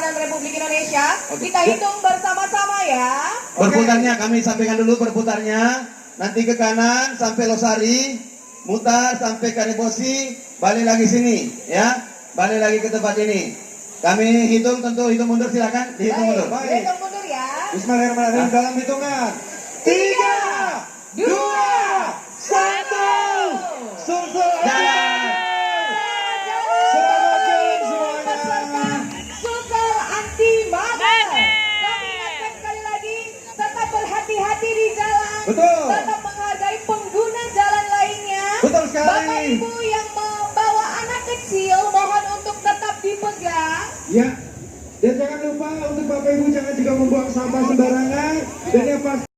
Pertahanan Republik Indonesia. Kita hitung bersama-sama ya. Berputarnya kami sampaikan dulu berputarnya. Nanti ke kanan sampai Losari, mutar sampai Karibosi, balik lagi sini ya. Balik lagi ke tempat ini. Kami hitung, tentu hitung mundur, silakan dihitung mundur. Baik, hitung mundur ya. Bismillahirrahmanirrahim. Dalam hitungan 3, 2, 1, susul Jalan. Selamat jalan semuanya. Sulsel anti mager. Kami ingatkan sekali lagi, tetap berhati-hati di jalan. Betul. Tetap menghargai pengguna jalan lainnya. Betul sekali. Bapak Ibu yang membawa anak kecil, mohon untuk tetap dipegang. Ya. Dan jangan lupa untuk Bapak Ibu jangan juga membuang sampah sembarangan. Dan yang pasti